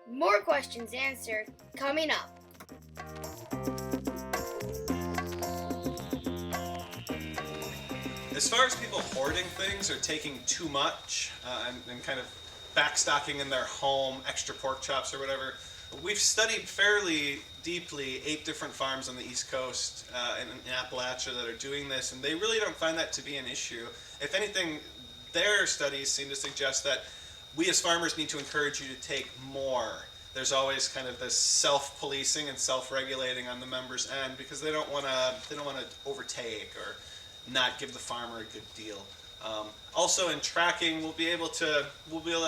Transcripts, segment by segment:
More questions answered coming up. As far as people hoarding things or taking too much and kind of backstocking in their home, extra pork chops or whatever, we've studied fairly deeply 8 different farms on the East Coast in Appalachia that are doing this, and they really don't find that to be an issue. If anything, their studies seem to suggest that we as farmers need to encourage you to take more. There's always kind of this self-policing and self-regulating on the members' end because they don't want to overtake or not give the farmer a good deal. Also, in tracking, we'll be able to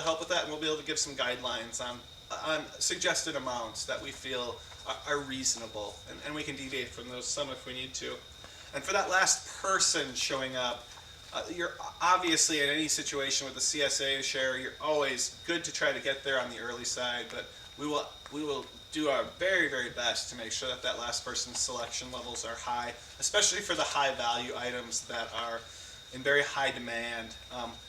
help with that, and we'll be able to give some guidelines on suggested amounts that we feel are reasonable, and we can deviate from those some if we need to. And for that last person showing up, you're obviously in any situation with the CSA share, you're always good to try to get there on the early side, but we will do our very, very best to make sure that that last person's selection levels are high, especially for the high value items that are in very high demand.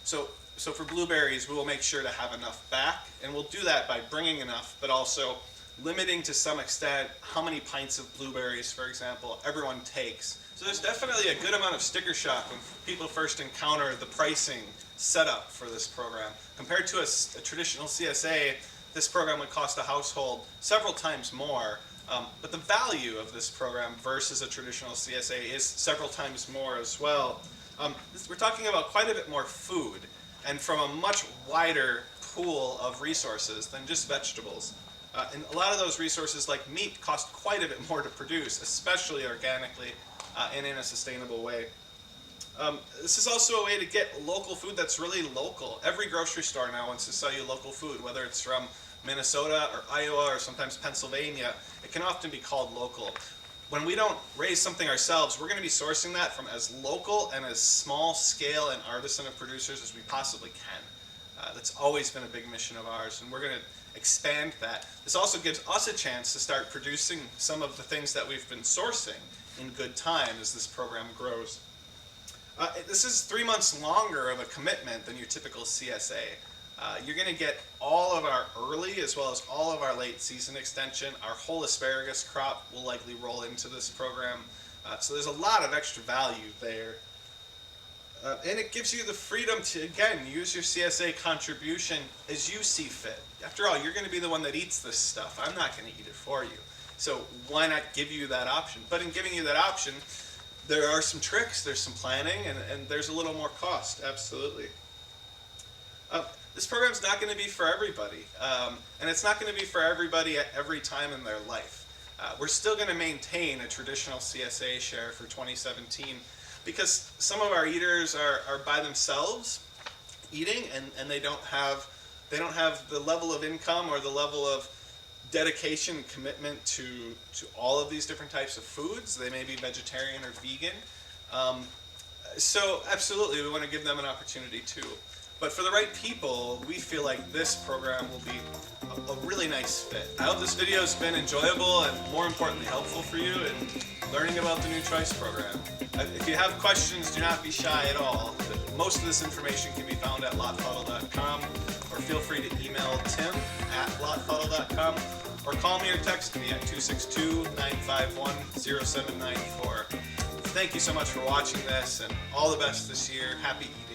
So for blueberries, we will make sure to have enough back, and we'll do that by bringing enough, but also limiting to some extent how many pints of blueberries, for example, everyone takes. So there's definitely a good amount of sticker shock when people first encounter the pricing setup for this program. Compared to a traditional CSA, this program would cost a household several times more, but the value of this program versus a traditional CSA is several times more as well. We're talking about quite a bit more food, and from a much wider pool of resources than just vegetables. And a lot of those resources, like meat, cost quite a bit more to produce, especially organically and in a sustainable way. This is also a way to get local food that's really local. Every grocery store now wants to sell you local food, whether it's from Minnesota or Iowa or sometimes Pennsylvania. It can often be called local. When we don't raise something ourselves, we're going to be sourcing that from as local and as small scale and artisan of producers as we possibly can. That's always been a big mission of ours, and we're going to expand that. This also gives us a chance to start producing some of the things that we've been sourcing in good time as this program grows. This is 3 months longer of a commitment than your typical CSA. You're going to get all of our early as well as all of our late season extension. Our whole asparagus crop will likely roll into this program. So there's a lot of extra value there. And it gives you the freedom to, again, use your CSA contribution as you see fit. After all, you're going to be the one that eats this stuff. I'm not going to eat it for you. So why not give you that option? But in giving you that option, there are some tricks, there's some planning, and there's a little more cost, absolutely. This program's not going to be for everybody, and it's not going to be for everybody at every time in their life. We're still going to maintain a traditional CSA share for 2017 because some of our eaters are by themselves eating, and they don't have the level of income or the level of dedication and commitment to all of these different types of foods. They may be vegetarian or vegan. So absolutely, we want to give them an opportunity too. But for the right people, we feel like this program will be a really nice fit. I hope this video has been enjoyable and, more importantly, helpful for you in learning about the new Choice program. If you have questions, do not be shy at all. Most of this information can be found at lotfotl.com, or feel free to email tim@lotfotl.com, or call me or text me at 262-951-0794. Thank you so much for watching this, and all the best this year. Happy eating.